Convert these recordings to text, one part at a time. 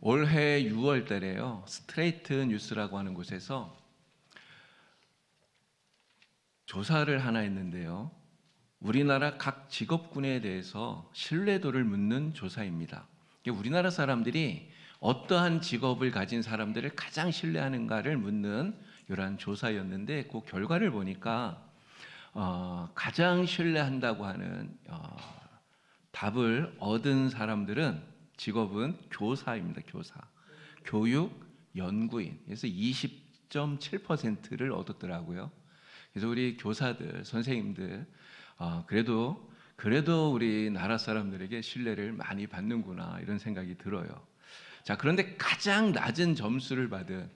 올해 6월 달에요. 스트레이트 뉴스라고 하는 곳에서 조사를 하나 했는데요. 우리나라 각 직업군에 대해서 신뢰도를 묻는 조사입니다. 우리나라 사람들이 어떠한 직업을 가진 사람들을 가장 신뢰하는가를 묻는 이러한 조사였는데 그 결과를 보니까 가장 신뢰한다고 하는 답을 얻은 사람들은 직업은 교사입니다. 교사. 교육 연구인. 그래서 20.7%를 얻었더라고요. 그래서 우리 교사들, 선생님들 그래도 우리나라 사람들에게 신뢰를 많이 받는구나 이런 생각이 들어요. 자, 그런데 가장 낮은 점수를 받은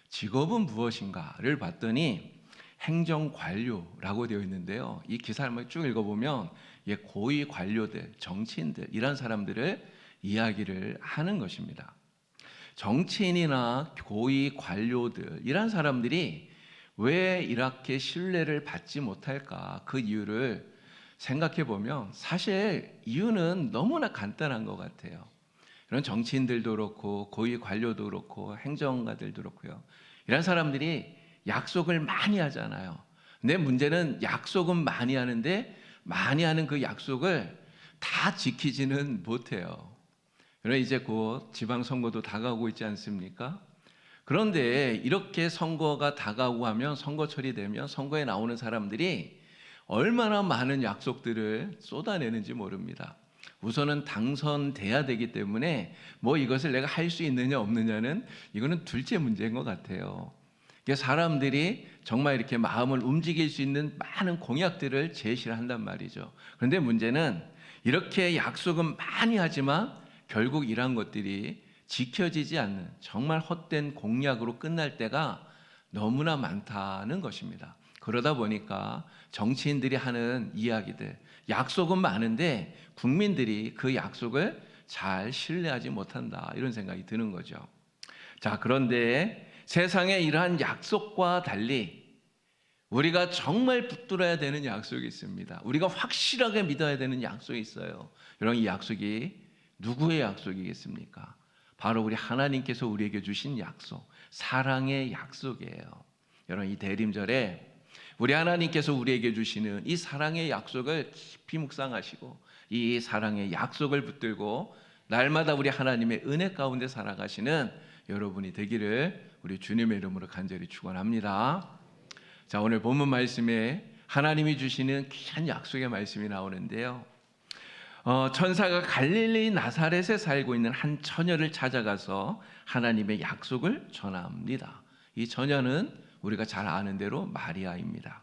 직업은 무엇인가를 봤더니 행정관료라고 되어 있는데요. 이 기사를 한번 쭉 읽어보면 고위 관료들, 정치인들 이런 사람들을 이야기를 하는 것입니다. 정치인이나 고위 관료들 이런 사람들이 왜 이렇게 신뢰를 받지 못할까? 그 이유를 생각해 보면 사실 이유는 너무나 간단한 것 같아요. 이런 정치인들도 그렇고 고위 관료도 그렇고 행정가들도 그렇고요. 이런 사람들이 약속을 많이 하잖아요. 근데 문제는 약속은 많이 하는데 많이 하는 그 약속을 다 지키지는 못해요. 그러나 이제 곧 지방선거도 다가오고 있지 않습니까? 그런데 이렇게 선거가 다가오고 하면 선거철이 되면 선거에 나오는 사람들이 얼마나 많은 약속들을 쏟아내는지 모릅니다. 우선은 당선돼야 되기 때문에 이것을 내가 할 수 있느냐 없느냐는 이거는 둘째 문제인 것 같아요. 사람들이 정말 이렇게 마음을 움직일 수 있는 많은 공약들을 제시를 한단 말이죠. 그런데 문제는 이렇게 약속은 많이 하지만 결국 이러한 것들이 지켜지지 않는 정말 헛된 공약으로 끝날 때가 너무나 많다는 것입니다. 그러다 보니까 정치인들이 하는 이야기들, 약속은 많은데 국민들이 그 약속을 잘 신뢰하지 못한다 이런 생각이 드는 거죠. 자, 그런데 세상에 이러한 약속과 달리 우리가 정말 붙들어야 되는 약속이 있습니다. 우리가 확실하게 믿어야 되는 약속이 있어요. 여러분, 이 약속이 누구의 약속이겠습니까? 바로 우리 하나님께서 우리에게 주신 약속, 사랑의 약속이에요. 여러분, 이 대림절에 우리 하나님께서 우리에게 주시는 이 사랑의 약속을 깊이 묵상하시고 이 사랑의 약속을 붙들고 날마다 우리 하나님의 은혜 가운데 살아가시는 여러분이 되기를 우리 주님의 이름으로 간절히 축원합니다. 자, 오늘 본문 말씀에 하나님이 주시는 귀한 약속의 말씀이 나오는데요. 천사가 갈릴리 나사렛에 살고 있는 한 처녀를 찾아가서 하나님의 약속을 전합니다. 이 처녀는 우리가 잘 아는 대로 마리아입니다.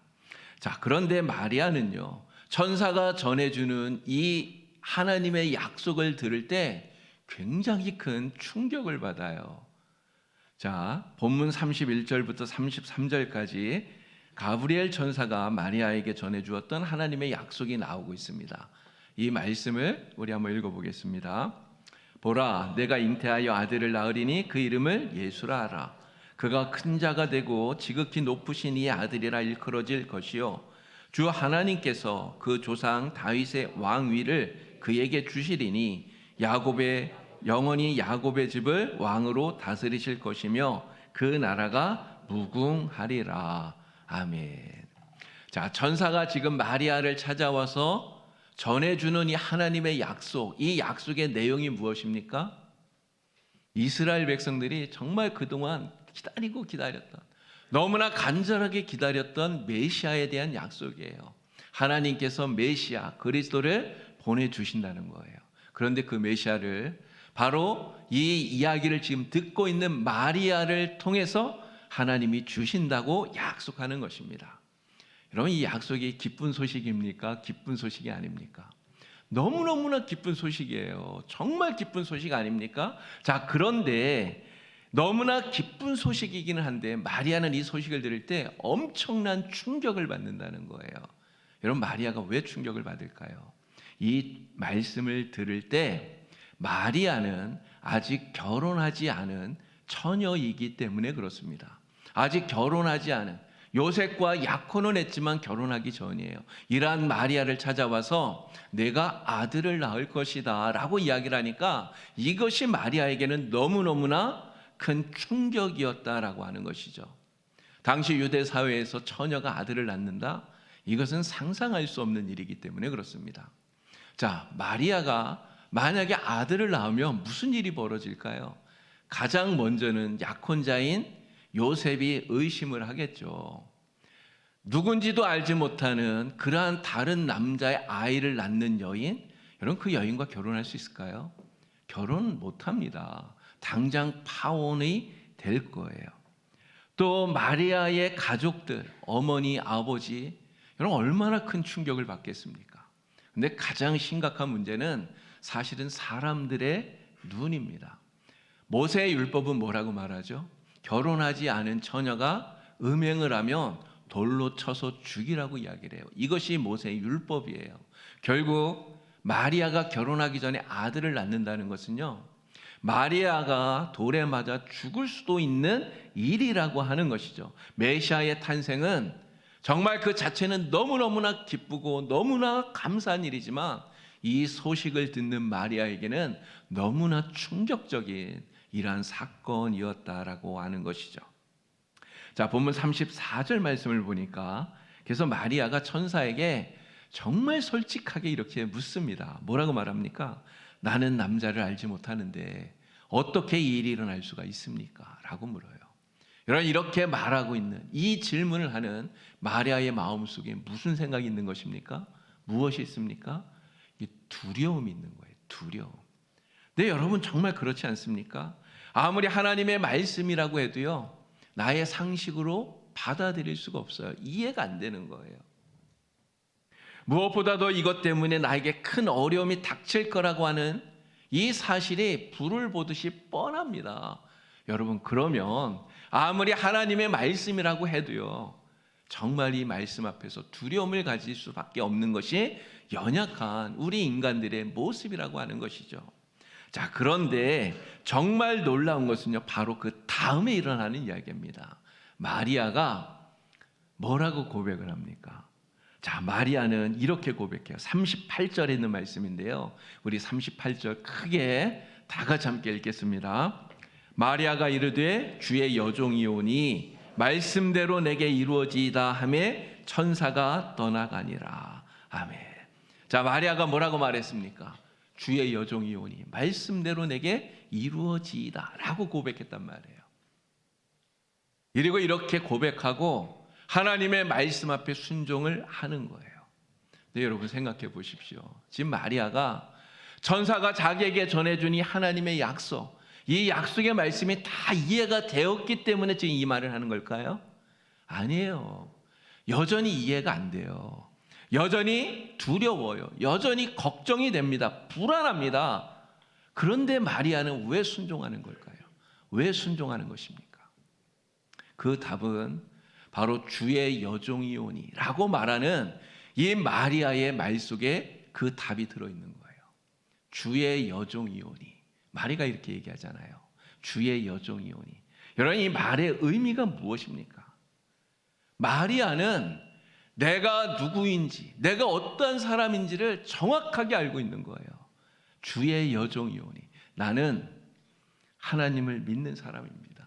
자, 그런데 마리아는요, 천사가 전해주는 이 하나님의 약속을 들을 때 굉장히 큰 충격을 받아요. 자, 본문 31절부터 33절까지 가브리엘 천사가 마리아에게 전해주었던 하나님의 약속이 나오고 있습니다. 이 말씀을 우리 한번 읽어보겠습니다. 보라, 내가 잉태하여 아들을 낳으리니 그 이름을 예수라 하라. 그가 큰 자가 되고 지극히 높으신 이 아들이라 일컬어질 것이요 주 하나님께서 그 조상 다윗의 왕위를 그에게 주시리니 영원히 야곱의 집을 왕으로 다스리실 것이며 그 나라가 무궁하리라. 아멘. 자, 천사가 지금 마리아를 찾아와서 전해주는 이 하나님의 약속, 이 약속의 내용이 무엇입니까? 이스라엘 백성들이 정말 그동안 기다렸던, 너무나 간절하게 기다렸던 메시아에 대한 약속이에요. 하나님께서 메시아 그리스도를 보내주신다는 거예요. 그런데 그 메시아를 바로 이 이야기를 지금 듣고 있는 마리아를 통해서 하나님이 주신다고 약속하는 것입니다. 여러분, 이 약속이 기쁜 소식입니까? 기쁜 소식이 아닙니까? 너무너무나 기쁜 소식이에요. 정말 기쁜 소식 아닙니까? 자, 그런데 너무나 기쁜 소식이기는 한데 마리아는 이 소식을 들을 때 엄청난 충격을 받는다는 거예요. 여러분, 마리아가 왜 충격을 받을까요? 이 말씀을 들을 때 마리아는 아직 결혼하지 않은 처녀이기 때문에 그렇습니다. 아직 결혼하지 않은, 요셉과 약혼은 했지만 결혼하기 전이에요. 이러한 마리아를 찾아와서 내가 아들을 낳을 것이다 라고 이야기를 하니까 이것이 마리아에게는 너무너무나 큰 충격이었다라고 하는 것이죠. 당시 유대 사회에서 처녀가 아들을 낳는다? 이것은 상상할 수 없는 일이기 때문에 그렇습니다. 자, 마리아가 만약에 아들을 낳으면 무슨 일이 벌어질까요? 가장 먼저는 약혼자인 요셉이 의심을 하겠죠. 누군지도 알지 못하는 그러한 다른 남자의 아이를 낳는 여인, 여러분 그 여인과 결혼할 수 있을까요? 결혼 못합니다. 당장 파혼이 될 거예요. 또 마리아의 가족들, 어머니, 아버지, 여러분 얼마나 큰 충격을 받겠습니까? 근데 가장 심각한 문제는 사실은 사람들의 눈입니다. 모세의 율법은 뭐라고 말하죠? 결혼하지 않은 처녀가 음행을 하면 돌로 쳐서 죽이라고 이야기를 해요. 이것이 모세의 율법이에요. 결국 마리아가 결혼하기 전에 아들을 낳는다는 것은요, 마리아가 돌에 맞아 죽을 수도 있는 일이라고 하는 것이죠. 메시아의 탄생은 정말 그 자체는 너무너무나 기쁘고 너무나 감사한 일이지만 이 소식을 듣는 마리아에게는 너무나 충격적인 이러한 사건이었다라고 하는 것이죠. 자, 본문 34절 말씀을 보니까 그래서 마리아가 천사에게 정말 솔직하게 이렇게 묻습니다. 뭐라고 말합니까? 나는 남자를 알지 못하는데 어떻게 이 일이 일어날 수가 있습니까? 라고 물어요. 여러분, 이렇게 말하고 있는 이 질문을 하는 마리아의 마음속에 무슨 생각이 있는 것입니까? 무엇이 있습니까? 두려움이 있는 거예요. 두려움. 네, 여러분 정말 그렇지 않습니까? 아무리 하나님의 말씀이라고 해도요, 나의 상식으로 받아들일 수가 없어요. 이해가 안 되는 거예요. 무엇보다도 이것 때문에 나에게 큰 어려움이 닥칠 거라고 하는 이 사실이 불을 보듯이 뻔합니다. 여러분, 그러면 아무리 하나님의 말씀이라고 해도요, 정말 이 말씀 앞에서 두려움을 가질 수밖에 없는 것이 연약한 우리 인간들의 모습이라고 하는 것이죠. 자, 그런데 정말 놀라운 것은요, 바로 그 다음에 일어나는 이야기입니다. 마리아가 뭐라고 고백을 합니까? 자, 마리아는 이렇게 고백해요. 38절에 있는 말씀인데요, 우리 38절 크게 다 같이 함께 읽겠습니다. 마리아가 이르되 주의 여종이오니 말씀대로 내게 이루어지이다 하매 천사가 떠나가니라. 아멘. 자, 마리아가 뭐라고 말했습니까? 주의 여종이오니 말씀대로 내게 이루어지이다 라고 고백했단 말이에요. 그리고 이렇게 고백하고 하나님의 말씀 앞에 순종을 하는 거예요. 네, 여러분 생각해 보십시오. 지금 마리아가 천사가 자기에게 전해준 이 하나님의 약속, 이 약속의 말씀이 다 이해가 되었기 때문에 지금 이 말을 하는 걸까요? 아니에요. 여전히 이해가 안 돼요. 여전히 두려워요. 여전히 걱정이 됩니다. 불안합니다. 그런데 마리아는 왜 순종하는 걸까요? 왜 순종하는 것입니까? 그 답은 바로 주의 여종이오니 라고 말하는 이 마리아의 말 속에 그 답이 들어있는 거예요. 주의 여종이오니. 마리아가 이렇게 얘기하잖아요. 주의 여종이오니. 여러분, 이 말의 의미가 무엇입니까? 마리아는 내가 누구인지, 내가 어떠한 사람인지를 정확하게 알고 있는 거예요. 주의 여종이오니. 나는 하나님을 믿는 사람입니다.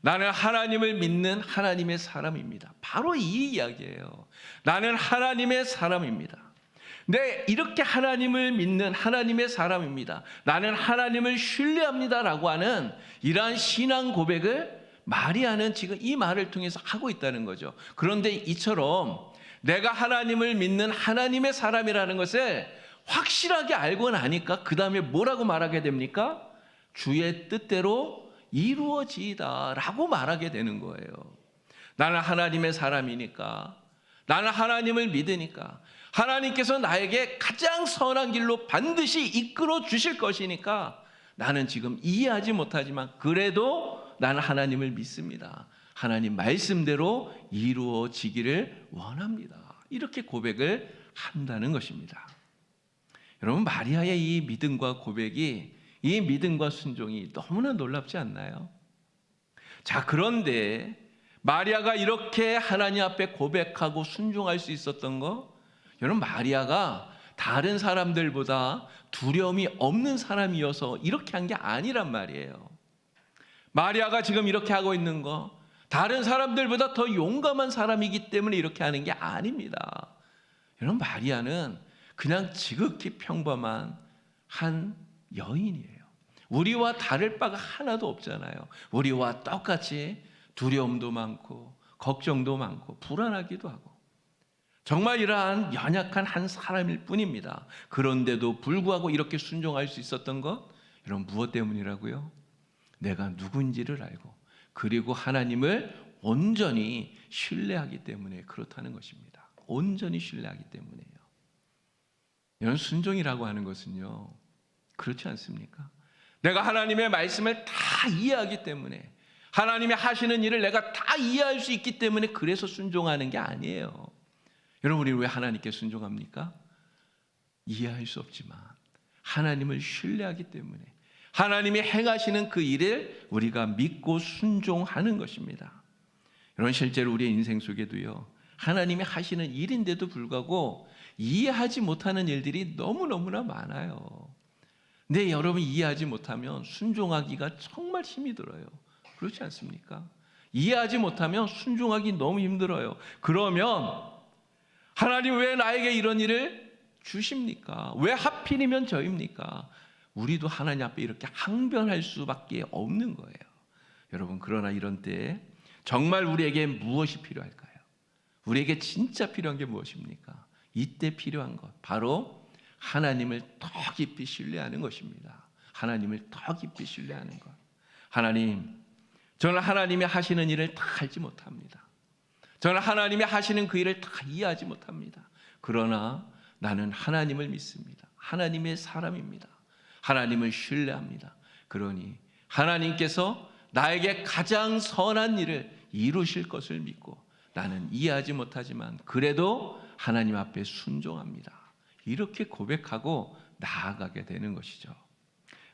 나는 하나님을 믿는 하나님의 사람입니다. 바로 이 이야기예요. 나는 하나님의 사람입니다. 네, 이렇게 하나님을 믿는 하나님의 사람입니다. 나는 하나님을 신뢰합니다 라고 하는 이러한 신앙 고백을 마리아는 지금 이 말을 통해서 하고 있다는 거죠. 그런데 이처럼 내가 하나님을 믿는 하나님의 사람이라는 것을 확실하게 알고 나니까 그 다음에 뭐라고 말하게 됩니까? 주의 뜻대로 이루어지이다 라고 말하게 되는 거예요. 나는 하나님의 사람이니까, 나는 하나님을 믿으니까, 하나님께서 나에게 가장 선한 길로 반드시 이끌어 주실 것이니까 나는 지금 이해하지 못하지만 그래도 나는 하나님을 믿습니다. 하나님 말씀대로 이루어지기를 원합니다. 이렇게 고백을 한다는 것입니다. 여러분, 마리아의 이 믿음과 고백이, 이 믿음과 순종이 너무나 놀랍지 않나요? 자, 그런데 마리아가 이렇게 하나님 앞에 고백하고 순종할 수 있었던 거, 여러분, 마리아가 다른 사람들보다 두려움이 없는 사람이어서 이렇게 한 게 아니란 말이에요. 마리아가 지금 이렇게 하고 있는 거, 다른 사람들보다 더 용감한 사람이기 때문에 이렇게 하는 게 아닙니다. 여러분, 마리아는 그냥 지극히 평범한 한 여인이에요. 우리와 다를 바가 하나도 없잖아요. 우리와 똑같이 두려움도 많고 걱정도 많고 불안하기도 하고 정말 이러한 연약한 한 사람일 뿐입니다. 그런데도 불구하고 이렇게 순종할 수 있었던 것, 여러분, 무엇 때문이라고요? 내가 누군지를 알고 그리고 하나님을 온전히 신뢰하기 때문에 그렇다는 것입니다. 온전히 신뢰하기 때문에요. 여러분, 순종이라고 하는 것은요, 그렇지 않습니까? 내가 하나님의 말씀을 다 이해하기 때문에, 하나님이 하시는 일을 내가 다 이해할 수 있기 때문에 그래서 순종하는 게 아니에요. 여러분, 우리 왜 하나님께 순종합니까? 이해할 수 없지만 하나님을 신뢰하기 때문에 하나님이 행하시는 그 일을 우리가 믿고 순종하는 것입니다. 여러분, 실제로 우리의 인생 속에도요, 하나님이 하시는 일인데도 불구하고 이해하지 못하는 일들이 너무너무나 많아요. 근데 여러분, 이해하지 못하면 순종하기가 정말 힘이 들어요. 그렇지 않습니까? 이해하지 못하면 순종하기 너무 힘들어요. 그러면 하나님 왜 나에게 이런 일을 주십니까? 왜 하필이면 저입니까? 우리도 하나님 앞에 이렇게 항변할 수밖에 없는 거예요. 여러분, 그러나 이런 때에 정말 우리에게 무엇이 필요할까요? 우리에게 진짜 필요한 게 무엇입니까? 이때 필요한 것, 바로 하나님을 더 깊이 신뢰하는 것입니다. 하나님을 더 깊이 신뢰하는 것. 하나님, 저는 하나님이 하시는 일을 다 알지 못합니다. 저는 하나님이 하시는 그 일을 다 이해하지 못합니다. 그러나 나는 하나님을 믿습니다. 하나님의 사람입니다. 하나님을 신뢰합니다. 그러니 하나님께서 나에게 가장 선한 일을 이루실 것을 믿고 나는 이해하지 못하지만 그래도 하나님 앞에 순종합니다. 이렇게 고백하고 나아가게 되는 것이죠.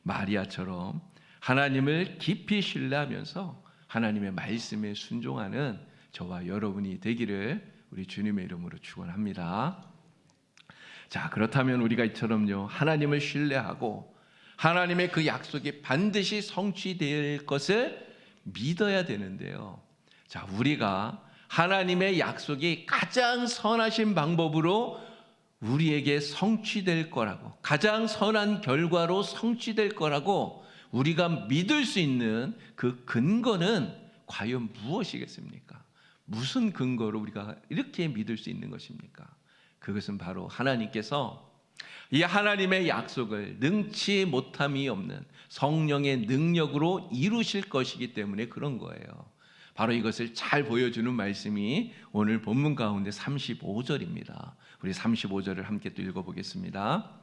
마리아처럼 하나님을 깊이 신뢰하면서 하나님의 말씀에 순종하는 저와 여러분이 되기를 우리 주님의 이름으로 축원합니다. 자, 그렇다면 우리가 이처럼요, 하나님을 신뢰하고 하나님의 그 약속이 반드시 성취될 것을 믿어야 되는데요. 자, 우리가 하나님의 약속이 가장 선하신 방법으로 우리에게 성취될 거라고, 가장 선한 결과로 성취될 거라고 우리가 믿을 수 있는 그 근거는 과연 무엇이겠습니까? 무슨 근거로 우리가 이렇게 믿을 수 있는 것입니까? 그것은 바로 하나님께서 이 하나님의 약속을 능치 못함이 없는 성령의 능력으로 이루실 것이기 때문에 그런 거예요. 바로 이것을 잘 보여주는 말씀이 오늘 본문 가운데 35절입니다. 우리 35절을 함께 또 읽어보겠습니다.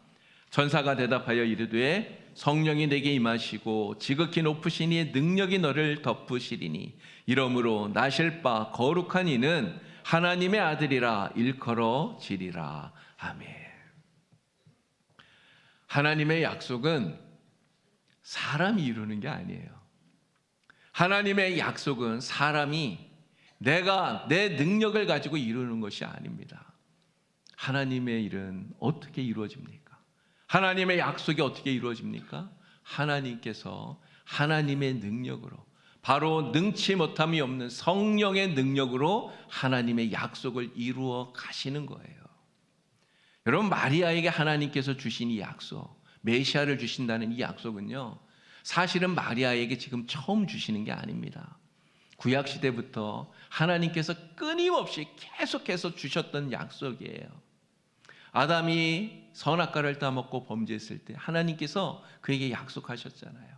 천사가 대답하여 이르되 성령이 내게 임하시고 지극히 높으신 이의 능력이 너를 덮으시리니 이러므로 나실 바 거룩한 이는 하나님의 아들이라 일컬어지리라. 아멘. 하나님의 약속은 사람이 이루는 게 아니에요. 하나님의 약속은 사람이 내가 내 능력을 가지고 이루는 것이 아닙니다. 하나님의 일은 어떻게 이루어집니까? 하나님의 약속이 어떻게 이루어집니까? 하나님께서 하나님의 능력으로, 바로 능치 못함이 없는 성령의 능력으로 하나님의 약속을 이루어 가시는 거예요. 여러분, 마리아에게 하나님께서 주신 이 약속, 메시아를 주신다는 이 약속은요, 사실은 마리아에게 지금 처음 주시는 게 아닙니다. 구약시대부터 하나님께서 끊임없이 계속해서 주셨던 약속이에요. 아담이 선악과를 따먹고 범죄했을 때 하나님께서 그에게 약속하셨잖아요.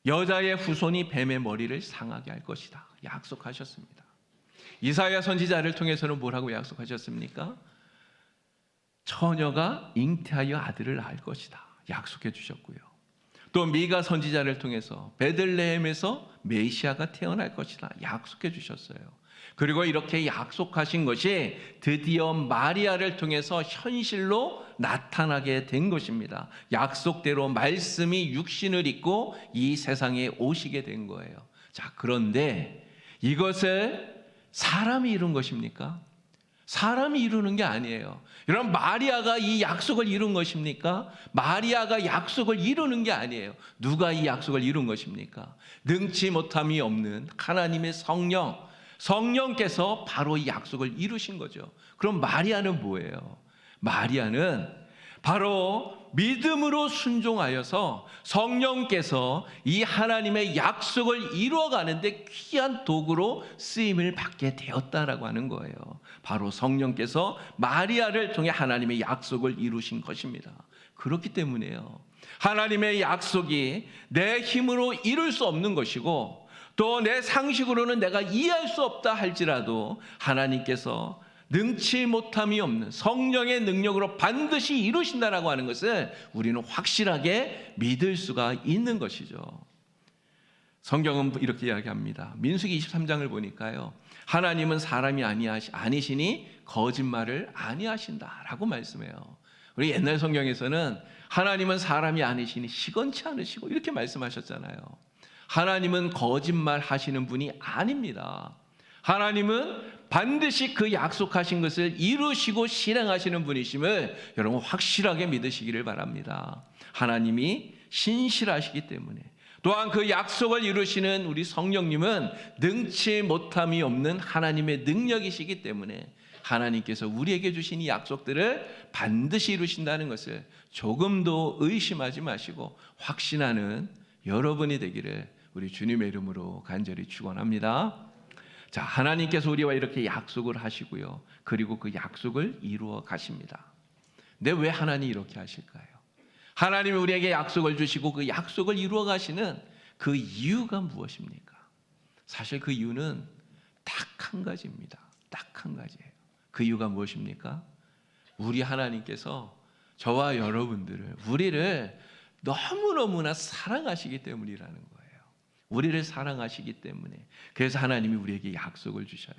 여자의 후손이 뱀의 머리를 상하게 할 것이다. 약속하셨습니다. 이사야 선지자를 통해서는 뭐라고 약속하셨습니까? 처녀가 잉태하여 아들을 낳을 것이다. 약속해 주셨고요. 또 미가 선지자를 통해서 베들레헴에서 메시아가 태어날 것이다. 약속해 주셨어요. 그리고 이렇게 약속하신 것이 드디어 마리아를 통해서 현실로 나타나게 된 것입니다. 약속대로 말씀이 육신을 입고 이 세상에 오시게 된 거예요. 자, 그런데 이것을 사람이 이룬 것입니까? 사람이 이루는 게 아니에요. 여러분, 마리아가 이 약속을 이룬 것입니까? 마리아가 약속을 이루는 게 아니에요. 누가 이 약속을 이룬 것입니까? 능치 못함이 없는 하나님의 성령께서 바로 이 약속을 이루신 거죠. 그럼 마리아는 뭐예요? 마리아는 바로 믿음으로 순종하여서 성령께서 이 하나님의 약속을 이루어가는데 귀한 도구로 쓰임을 받게 되었다라고 하는 거예요. 바로 성령께서 마리아를 통해 하나님의 약속을 이루신 것입니다. 그렇기 때문에요, 하나님의 약속이 내 힘으로 이룰 수 없는 것이고 또 내 상식으로는 내가 이해할 수 없다 할지라도 하나님께서 능치 못함이 없는 성령의 능력으로 반드시 이루신다라고 하는 것을 우리는 확실하게 믿을 수가 있는 것이죠. 성경은 이렇게 이야기합니다. 민수기 23장을 보니까요, 하나님은 사람이 아니시니 거짓말을 아니하신다라고 말씀해요. 우리 옛날 성경에서는 하나님은 사람이 아니시니 시건치 않으시고 이렇게 말씀하셨잖아요. 하나님은 거짓말 하시는 분이 아닙니다. 하나님은 반드시 그 약속하신 것을 이루시고 실행하시는 분이심을 여러분 확실하게 믿으시기를 바랍니다. 하나님이 신실하시기 때문에, 또한 그 약속을 이루시는 우리 성령님은 능치 못함이 없는 하나님의 능력이시기 때문에 하나님께서 우리에게 주신 이 약속들을 반드시 이루신다는 것을 조금도 의심하지 마시고 확신하는 여러분이 되기를 우리 주님의 이름으로 간절히 축원합니다. 자, 하나님께서 우리와 이렇게 약속을 하시고요, 그리고 그 약속을 이루어 가십니다. 근데 왜 하나님이 이렇게 하실까요? 하나님이 우리에게 약속을 주시고 그 약속을 이루어 가시는 그 이유가 무엇입니까? 사실 그 이유는 딱 한 가지입니다. 딱 한 가지예요. 그 이유가 무엇입니까? 우리 하나님께서 저와 여러분들을, 우리를 너무너무나 사랑하시기 때문이라는 거예요. 우리를 사랑하시기 때문에. 그래서 하나님이 우리에게 약속을 주셔요.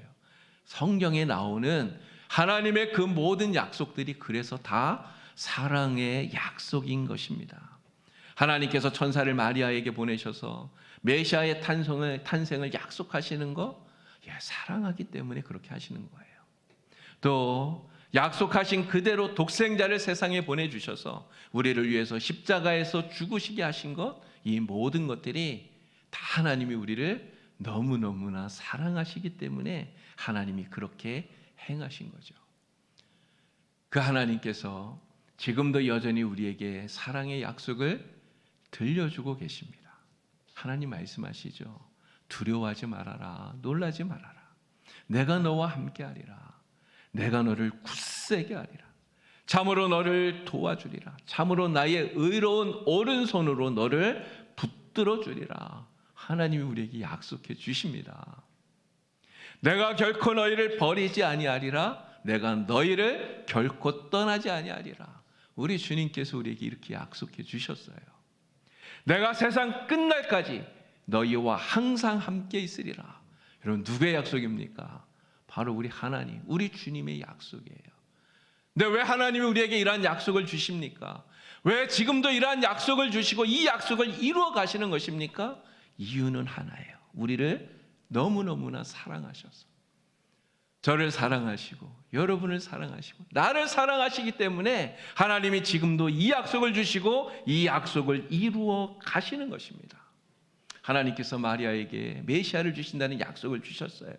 성경에 나오는 하나님의 그 모든 약속들이 그래서 다 사랑의 약속인 것입니다. 하나님께서 천사를 마리아에게 보내셔서 메시아의 탄생을 약속하시는 거, 사랑하기 때문에 그렇게 하시는 거예요. 또 약속하신 그대로 독생자를 세상에 보내주셔서 우리를 위해서 십자가에서 죽으시게 하신 것, 이 모든 것들이 다 하나님이 우리를 너무너무나 사랑하시기 때문에 하나님이 그렇게 행하신 거죠. 그 하나님께서 지금도 여전히 우리에게 사랑의 약속을 들려주고 계십니다. 하나님 말씀하시죠. 두려워하지 말아라. 놀라지 말아라. 내가 너와 함께하리라. 내가 너를 굳세게 하리라. 참으로 너를 도와주리라. 참으로 나의 의로운 오른손으로 너를 붙들어 주리라. 하나님이 우리에게 약속해 주십니다. 내가 결코 너희를 버리지 아니하리라. 내가 너희를 결코 떠나지 아니하리라. 우리 주님께서 우리에게 이렇게 약속해 주셨어요. 내가 세상 끝날까지 너희와 항상 함께 있으리라. 여러분, 누구의 약속입니까? 바로 우리 하나님, 우리 주님의 약속이에요. 근데 왜 하나님이 우리에게 이러한 약속을 주십니까? 왜 지금도 이러한 약속을 주시고 이 약속을 이루어 가시는 것입니까? 이유는 하나예요. 우리를 너무너무나 사랑하셔서, 저를 사랑하시고 여러분을 사랑하시고 나를 사랑하시기 때문에 하나님이 지금도 이 약속을 주시고 이 약속을 이루어 가시는 것입니다. 하나님께서 마리아에게 메시아를 주신다는 약속을 주셨어요.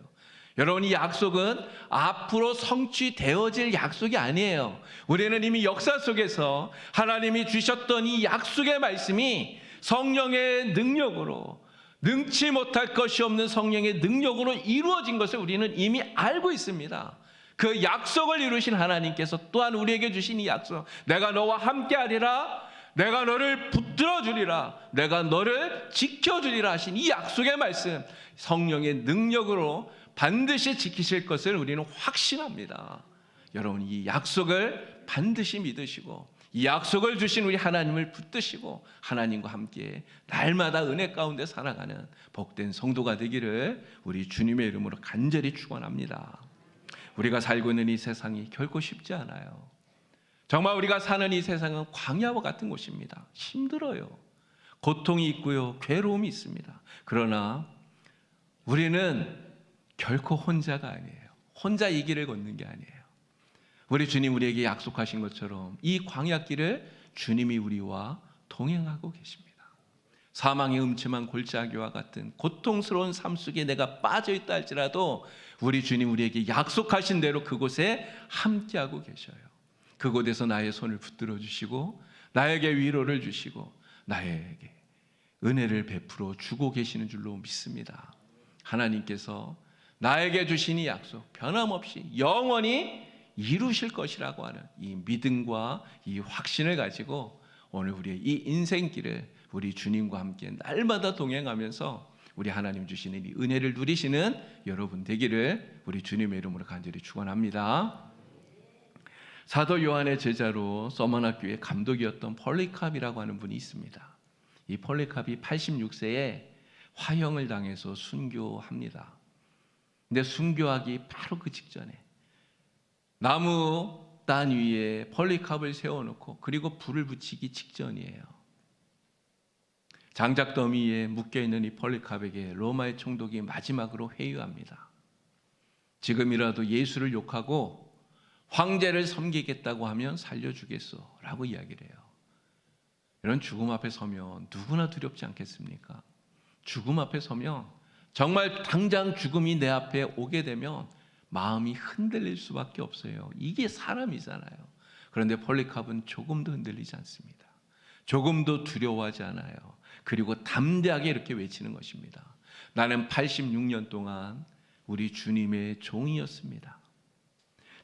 여러분, 이 약속은 앞으로 성취되어질 약속이 아니에요. 우리는 이미 역사 속에서 하나님이 주셨던 이 약속의 말씀이 성령의 능력으로, 능치 못할 것이 없는 성령의 능력으로 이루어진 것을 우리는 이미 알고 있습니다. 그 약속을 이루신 하나님께서 또한 우리에게 주신 이 약속, 내가 너와 함께하리라, 내가 너를 붙들어 주리라, 내가 너를 지켜주리라 하신 이 약속의 말씀, 성령의 능력으로 반드시 지키실 것을 우리는 확신합니다. 여러분, 이 약속을 반드시 믿으시고 이 약속을 주신 우리 하나님을 붙드시고 하나님과 함께 날마다 은혜 가운데 살아가는 복된 성도가 되기를 우리 주님의 이름으로 간절히 축원합니다. 우리가 살고 있는 이 세상이 결코 쉽지 않아요. 정말 우리가 사는 이 세상은 광야와 같은 곳입니다. 힘들어요. 고통이 있고요, 괴로움이 있습니다. 그러나 우리는 결코 혼자가 아니에요. 혼자 이 길을 걷는 게 아니에요. 우리 주님 우리에게 약속하신 것처럼 이 광야길을 주님이 우리와 동행하고 계십니다. 사망의 음침한 골짜기와 같은 고통스러운 삶 속에 내가 빠져있다 할지라도 우리 주님 우리에게 약속하신 대로 그곳에 함께하고 계셔요. 그곳에서 나의 손을 붙들어 주시고 나에게 위로를 주시고 나에게 은혜를 베풀어 주고 계시는 줄로 믿습니다. 하나님께서 나에게 주신 이 약속 변함없이 영원히 이루실 것이라고 하는 이 믿음과 이 확신을 가지고 오늘 우리의 이 인생길을 우리 주님과 함께 날마다 동행하면서 우리 하나님 주시는 이 은혜를 누리시는 여러분 되기를 우리 주님의 이름으로 간절히 축원합니다. 사도 요한의 제자로 서머나 교회 감독이었던 폴리캅이라고 하는 분이 있습니다. 이 폴리캅이 86세에 화형을 당해서 순교합니다. 근데 순교하기 바로 그 직전에 나무 단 위에 폴리캅을 세워놓고 그리고 불을 붙이기 직전이에요. 장작 더미에 묶여있는 이 폴리캅에게 로마의 총독이 마지막으로 회유합니다. 지금이라도 예수를 욕하고 황제를 섬기겠다고 하면 살려주겠소 라고 이야기를 해요. 이런 죽음 앞에 서면 누구나 두렵지 않겠습니까? 죽음 앞에 서면 정말 당장 죽음이 내 앞에 오게 되면 마음이 흔들릴 수밖에 없어요. 이게 사람이잖아요. 그런데 폴리캅은 조금도 흔들리지 않습니다. 조금도 두려워하지 않아요. 그리고 담대하게 이렇게 외치는 것입니다. 나는 86년 동안 우리 주님의 종이었습니다.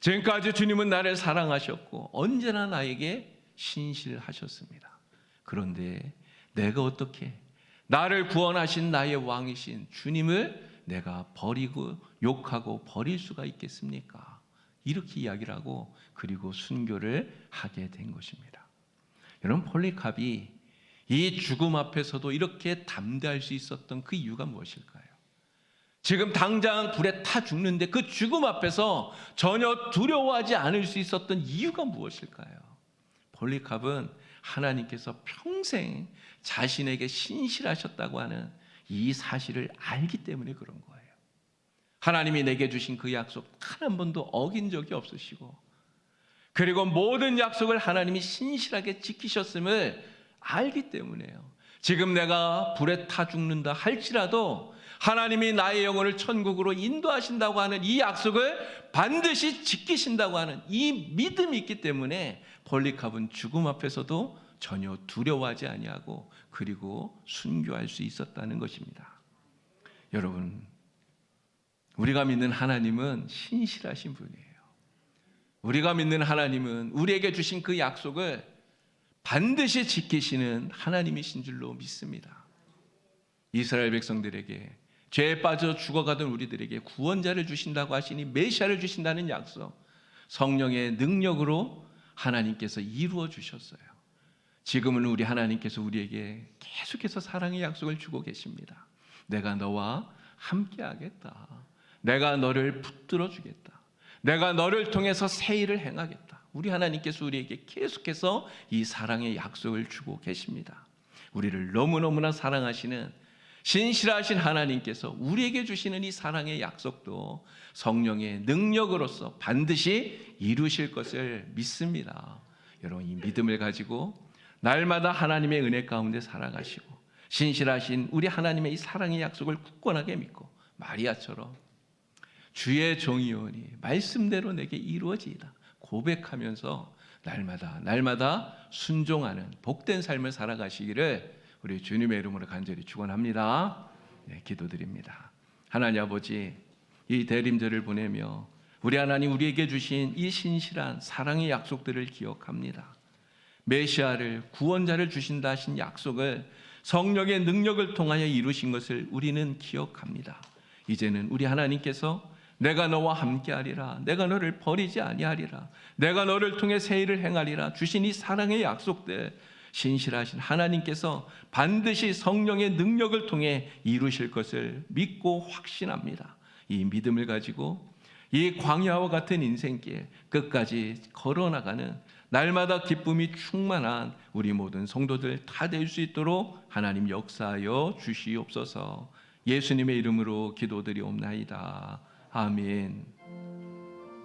지금까지 주님은 나를 사랑하셨고 언제나 나에게 신실하셨습니다. 그런데 내가 어떻게 나를 구원하신 나의 왕이신 주님을 내가 버리고 욕하고 버릴 수가 있겠습니까? 이렇게 이야기를 하고 그리고 순교를 하게 된 것입니다. 여러분 폴리캅이 이 죽음 앞에서도 이렇게 담대할 수 있었던 그 이유가 무엇일까요? 지금 당장 불에 타 죽는데 그 죽음 앞에서 전혀 두려워하지 않을 수 있었던 이유가 무엇일까요? 폴리캅은 하나님께서 평생 자신에게 신실하셨다고 하는 이 사실을 알기 때문에 그런 거예요. 하나님이 내게 주신 그 약속 단 한 번도 어긴 적이 없으시고 그리고 모든 약속을 하나님이 신실하게 지키셨음을 알기 때문에요. 지금 내가 불에 타 죽는다 할지라도 하나님이 나의 영혼을 천국으로 인도하신다고 하는 이 약속을 반드시 지키신다고 하는 이 믿음이 있기 때문에 폴리캅은 죽음 앞에서도 전혀 두려워하지 아니하고 그리고 순교할 수 있었다는 것입니다. 여러분, 우리가 믿는 하나님은 신실하신 분이에요. 우리가 믿는 하나님은 우리에게 주신 그 약속을 반드시 지키시는 하나님이신 줄로 믿습니다. 이스라엘 백성들에게 죄에 빠져 죽어가던 우리들에게 구원자를 주신다고 하시니 메시아를 주신다는 약속, 성령의 능력으로 하나님께서 이루어 주셨어요. 지금은 우리 하나님께서 우리에게 계속해서 사랑의 약속을 주고 계십니다. 내가 너와 함께하겠다. 내가 너를 붙들어 주겠다. 내가 너를 통해서 새 일을 행하겠다. 우리 하나님께서 우리에게 계속해서 이 사랑의 약속을 주고 계십니다. 우리를 너무너무나 사랑하시는 신실하신 하나님께서 우리에게 주시는 이 사랑의 약속도 성령의 능력으로서 반드시 이루실 것을 믿습니다. 여러분, 이 믿음을 가지고 날마다 하나님의 은혜 가운데 살아가시고 신실하신 우리 하나님의 이 사랑의 약속을 굳건하게 믿고 마리아처럼 주의 종이오니 말씀대로 내게 이루어지이다 고백하면서 날마다 순종하는 복된 삶을 살아가시기를 우리 주님의 이름으로 간절히 축원합니다. 네, 기도드립니다. 하나님 아버지, 이 대림절을 보내며 우리 하나님 우리에게 주신 이 신실한 사랑의 약속들을 기억합니다. 메시아를 구원자를 주신다 하신 약속을 성령의 능력을 통하여 이루신 것을 우리는 기억합니다. 이제는 우리 하나님께서 내가 너와 함께하리라, 내가 너를 버리지 아니하리라, 내가 너를 통해 새 일을 행하리라 주신 이 사랑의 약속들 신실하신 하나님께서 반드시 성령의 능력을 통해 이루실 것을 믿고 확신합니다. 이 믿음을 가지고 이 광야와 같은 인생길 끝까지 걸어나가는 날마다 기쁨이 충만한 우리 모든 성도들 다 될 수 있도록 하나님 역사하여 주시옵소서. 예수님의 이름으로 기도드리옵나이다. 아멘.